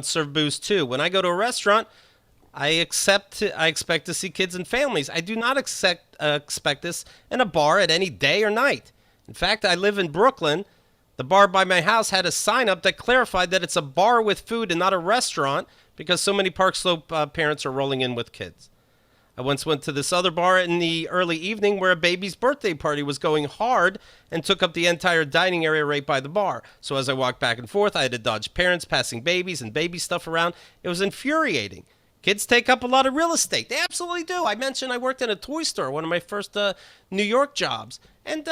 serve booze too. When I go to a restaurant, I expect to see kids and families. I do not expect this in a bar at any day or night. In fact, I live in Brooklyn. The bar by my house had a sign up that clarified that it's a bar with food and not a restaurant because so many Park Slope parents are rolling in with kids. I once went to this other bar in the early evening where a baby's birthday party was going hard and took up the entire dining area right by the bar. So as I walked back and forth, I had to dodge parents passing babies and baby stuff around. It was infuriating. Kids take up a lot of real estate. They absolutely do. I mentioned I worked in a toy store, one of my first New York jobs. And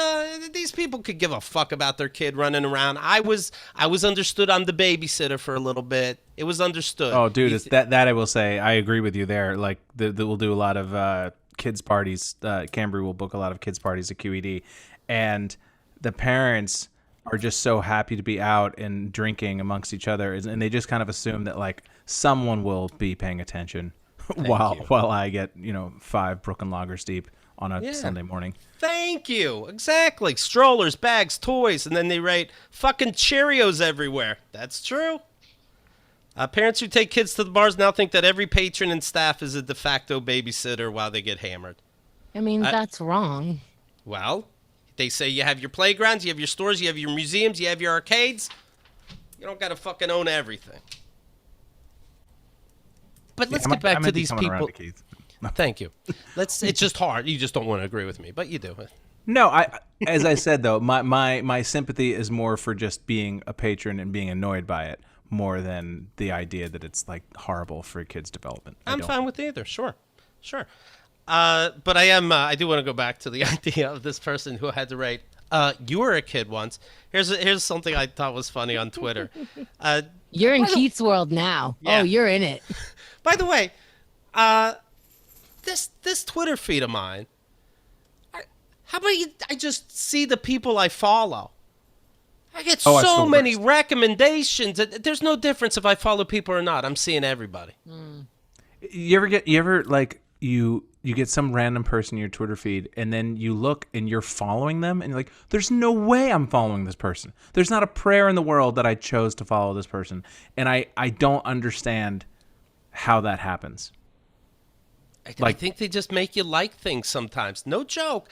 these people could give a fuck about their kid running around. I was understood. I'm the babysitter for a little bit. It was understood. Oh, dude, it's that I will say. I agree with you there. Like, we'll do a lot of kids parties. Cambry will book a lot of kids parties at QED. And the parents are just so happy to be out and drinking amongst each other. And they just kind of assume that, like, someone will be paying attention while I get, 5 Brooklyn Lagers deep on a Sunday morning. Thank you. Exactly. Strollers, bags, toys, and then they write fucking Cheerios everywhere. That's true. Parents who take kids to the bars now think that every patron and staff is a de facto babysitter while they get hammered. I mean, that's wrong. Well, they say you have your playgrounds, you have your stores, you have your museums, you have your arcades. You don't got to fucking own everything. But let's get back to these people. Thank you. It's just hard. You just don't want to agree with me, but you do. No, as I said though, my sympathy is more for just being a patron and being annoyed by it more than the idea that it's like horrible for kids' development. I'm fine with either. Sure. But I do want to go back to the idea of this person who had to write, you were a kid once. Here's something I thought was funny on Twitter. You're in Keith's world now. Yeah. Oh, you're in it. By the way, this Twitter feed of mine, how about I just see the people I follow? I get so many recommendations. There's no difference if I follow people or not. I'm seeing everybody. You ever like you get some random person in your Twitter feed, and then you look and you're following them, and you're like, there's no way I'm following this person. There's not a prayer in the world that I chose to follow this person. And I don't understand how that happens. I think they just make you like things sometimes. No joke.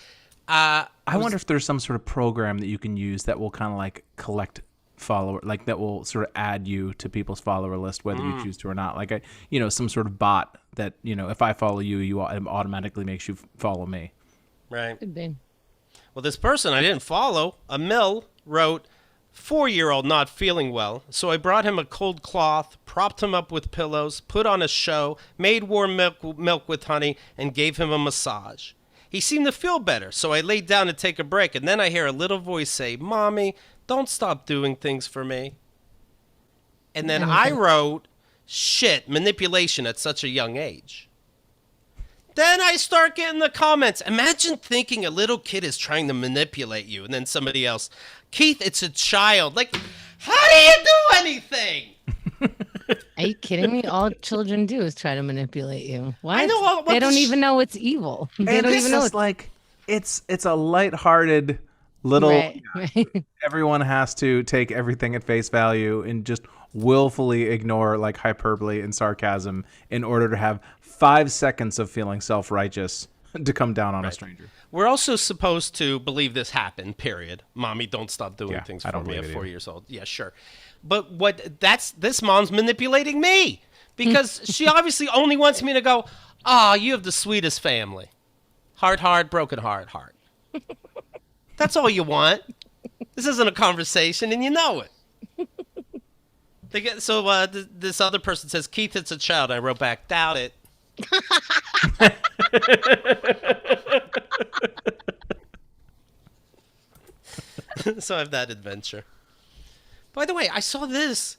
I wonder if there's some sort of program that you can use that will kind of like collect follower, like that will sort of add you to people's follower list, whether you choose to or not. Like, some sort of bot that, if I follow you, it automatically makes you follow me. Right. Could be. Well, this person I didn't follow, Emil, wrote, 4-year-old not feeling well, so I brought him a cold cloth, propped him up with pillows, put on a show, made warm milk with honey, and gave him a massage. He seemed to feel better, so I laid down to take a break, and then I hear a little voice say, Mommy, don't stop doing things for me. And then I wrote, shit, manipulation at such a young age. Then I start getting the comments. Imagine thinking a little kid is trying to manipulate you, and then somebody else, Keith, it's a child. Like, how do you do anything? Are you kidding me? All children do is try to manipulate you. What? I know. They don't even know it's evil. They don't even know it's like it's a lighthearted little. Right. Everyone has to take everything at face value and just willfully ignore like hyperbole and sarcasm in order to have 5 seconds of feeling self-righteous to come down on a stranger. We're also supposed to believe this happened, period. Mommy, don't stop doing things I for don't me at believe it 4 either. years old. Yeah, sure. But this mom's manipulating me because she obviously only wants me to go, you have the sweetest family. Heart, broken heart. That's all you want. This isn't a conversation, and you know it. This other person says, Keith, it's a child. I wrote back, doubt it. So I have that adventure. By the way, I saw this.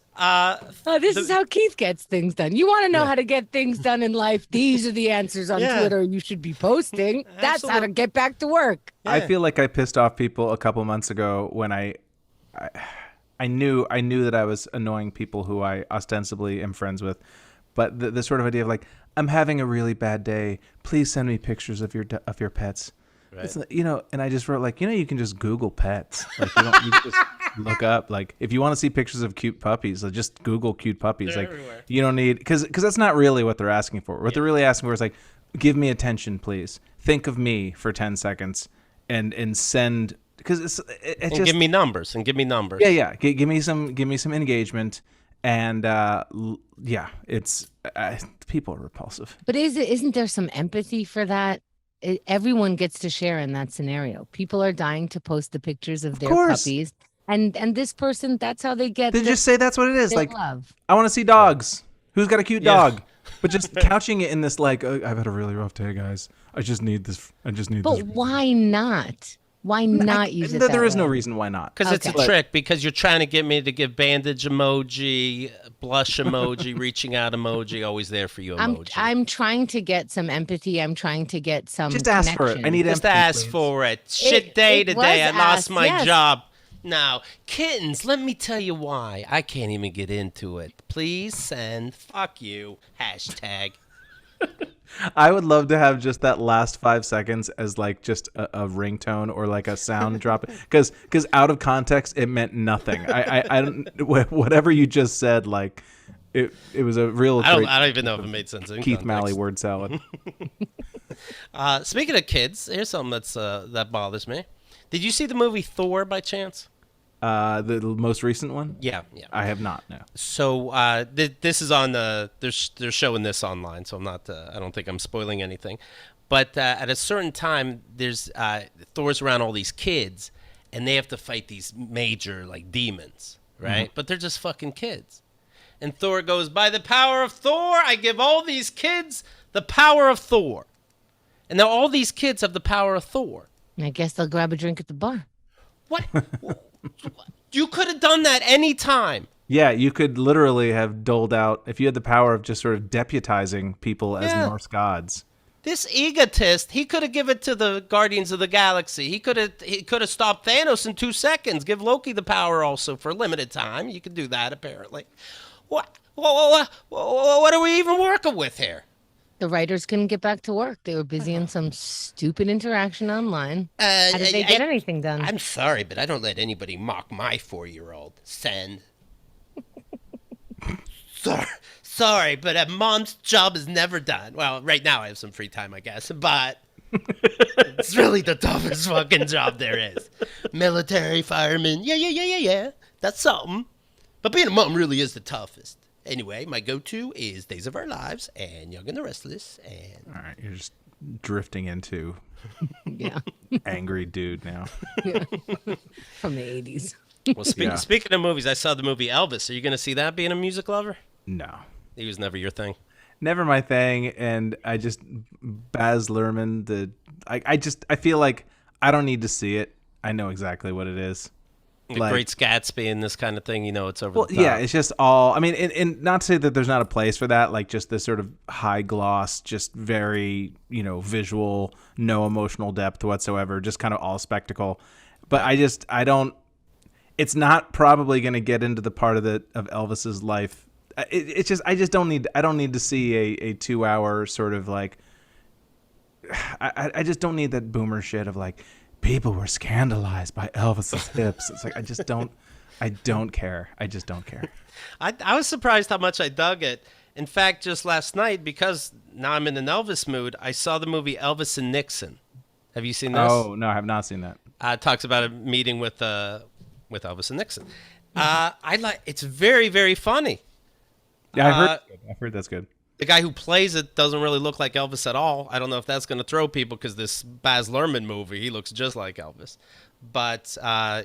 This is how Keith gets things done. You want to know how to get things done in life? These are the answers on Twitter you should be posting. That's how to get back to work. Yeah. I feel like I pissed off people a couple months ago when I knew that I was annoying people who I ostensibly am friends with. But the sort of idea of like, I'm having a really bad day. Please send me pictures of your pets. Right. It's, and I just wrote like, you can just Google pets. Like you can just look up like if you want to see pictures of cute puppies, like, just Google cute puppies. They're like everywhere. You don't need because that's not really what they're asking for. What they're really asking for is like, give me attention, please. Think of me for 10 seconds and send because it just give me numbers. Yeah. Give me some engagement. And it's people are repulsive. But isn't there some empathy for that? Everyone gets to share in that scenario. People are dying to post the pictures of their puppies, and this person, that's how they get. They just say that's what it is. Like, love. I want to see dogs. Who's got a cute dog? But just couching it in this like, I've had a really rough day, guys. I just need this. But why not? Why not use it? There is no reason why not. Because it's a trick. Because you're trying to get me to give bandage emoji, blush emoji, reaching out emoji, always there for you emoji. I'm trying to get some empathy. I'm trying to get some. Just ask for it. I need just empathy, ask please. for it. Shit day today. I lost my yes. job. Now, kittens, let me tell you why. I can't even get into it. Please send fuck you hashtag. I would love to have just that last 5 seconds as like just a ringtone or like a sound drop because out of context it meant nothing. I don't whatever you just said like it was a real. I don't even know if it made sense. In Keith context. Malley word salad. Speaking of kids, here's something that bothers me. Did you see the movie Thor by chance? The most recent one? Yeah. I have not, no. So this is on they're showing this online, so I'm not. I don't think I'm spoiling anything. But at a certain time, there's Thor's around all these kids, and they have to fight these major like demons, right? Mm-hmm. But they're just fucking kids. And Thor goes, by the power of Thor, I give all these kids the power of Thor. And now all these kids have the power of Thor. I guess they'll grab a drink at the bar. What? You could have done that any time. Yeah, you could literally have doled out, if you had the power of just sort of deputizing people as Norse gods. This egotist, he could have given it to the Guardians of the Galaxy. He could have stopped Thanos in 2 seconds. Give Loki the power also for a limited time. You could do that, apparently. What are we even working with here? The writers couldn't get back to work. They were busy in some stupid interaction online. How did they get anything done? I'm sorry, but I don't let anybody mock my 4-year-old. Send. Sorry, but a mom's job is never done. Well, right now I have some free time, I guess, but it's really the toughest fucking job there is. Military, fireman, yeah. That's something. But being a mom really is the toughest. Anyway, my go-to is Days of Our Lives and Young and the Restless. And All right, you're just drifting into Yeah. angry dude now. From the 80s. Well, speaking of movies, I saw the movie Elvis. Are you going to see that being a music lover? No. He was never your thing. Never my thing, and I just Baz Luhrmann. I feel like I don't need to see it. I know exactly what it is. The Great Gatsby and this kind of thing, it's over the top. Yeah, it's just all. I mean, and not to say that there's not a place for that, like just this sort of high gloss, just very visual, no emotional depth whatsoever, just kind of all spectacle. But I don't. It's not probably going to get into the part of Elvis's life. I just don't need. I don't need to see a 2-hour sort of like. I just don't need that boomer shit of like. People were scandalized by Elvis's hips. It's like I don't care. I just don't care. I was surprised how much I dug it. In fact, just last night, because now I'm in an Elvis mood, I saw the movie Elvis and Nixon. Have you seen this? Oh no, I have not seen that. It talks about a meeting with Elvis and Nixon. It's very, very funny. Yeah, I've heard that's good. The guy who plays it doesn't really look like Elvis at all. I don't know if that's going to throw people because this Baz Luhrmann movie, he looks just like Elvis. But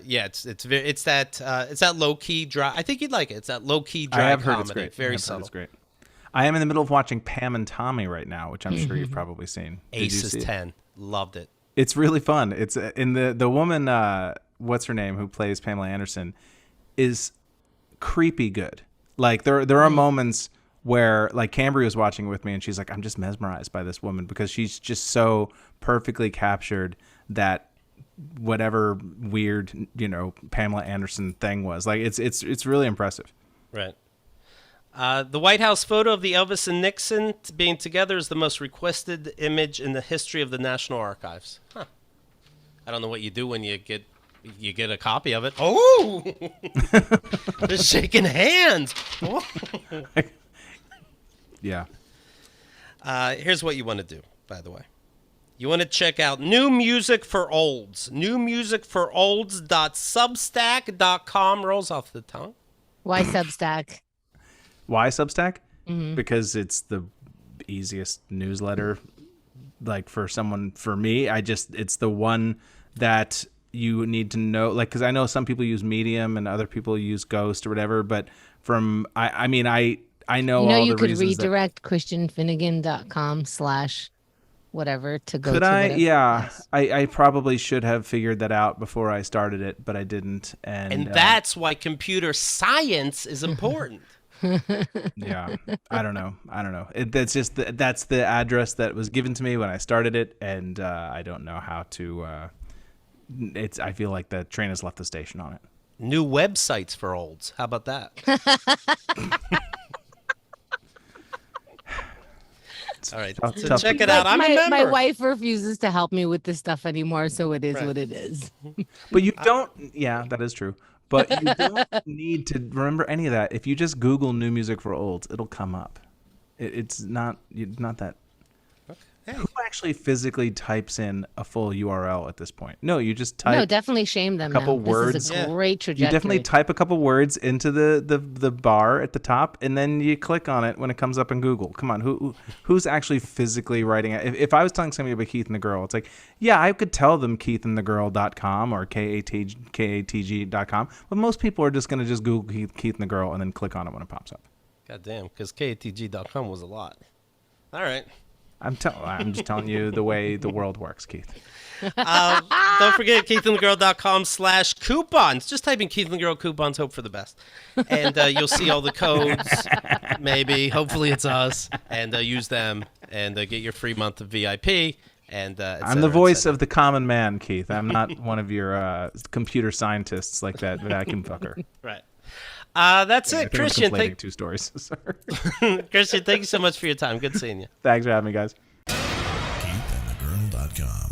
it's that low key dry. I think you'd like it. It's that low key dry I have comedy. Heard it's great. Very subtle. It's great. I am in the middle of watching Pam and Tommy right now, which I'm sure you've probably seen. Ace is 10. Loved it. It's really fun. It's in the woman. What's her name? Who plays Pamela Anderson? Is creepy good. Like there are moments where like Cambry was watching with me and she's like, I'm just mesmerized by this woman because she's just so perfectly captured that whatever weird, Pamela Anderson thing was. Like it's really impressive. Right. The White House photo of the Elvis and Nixon being together is the most requested image in the history of the National Archives. Huh. I don't know what you do when you get a copy of it. Oh, they're shaking hands. Yeah. Here's what you want to do, by the way. You want to check out New Music for Olds. newmusicforolds.substack.com rolls off the tongue. Why Substack? Why Substack? Mm-hmm. Because it's the easiest newsletter. Like for me, it's the one that you need to know. Like, because I know some people use Medium and other people use Ghost or whatever. But I know all you the could reasons redirect christianfinnegan.com/whatever to go could to I? whatever. Yeah. I probably should have figured that out before I started it, but I didn't. And that's why computer science is important. Yeah. I don't know. That's the address that was given to me when I started it, and I don't know how to. I feel like the train has left the station on it. New websites for olds. How about that? All right, so check it out. I'm a member. My wife refuses to help me with this stuff anymore, so it is what it is. But you don't. Yeah, that is true. But you don't need to remember any of that. If you just Google New Music for Olds, it'll come up. It's not that. Hey. Who actually physically types in a full URL at this point? No, you just type. No, definitely shame them. A couple words. This is a great trajectory. You definitely type a couple words into the bar at the top, and then you click on it when it comes up in Google. Come on, who's actually physically writing it? If I was telling somebody about Keith and the Girl, it's like, yeah, I could tell them keithandthegirl.com or KATG.com, but most people are just going to just Google Keith and the Girl and then click on it when it pops up. God damn, because KATG.com was a lot. All right. I'm just telling you the way the world works, Keith. Don't forget keithandthegirl.com/coupons. Just type in Keith and the Girl coupons, hope for the best. And you'll see all the codes, maybe. Hopefully it's us. And use them and get your free month of VIP. And I'm the voice of the common man, Keith. I'm not one of your computer scientists like that vacuum fucker. Right. That's I it, think I'm Christian. conflating two stories. Sorry. Christian, thank you so much for your time. Good seeing you. Thanks for having me, guys. KeithAndTheGirl.com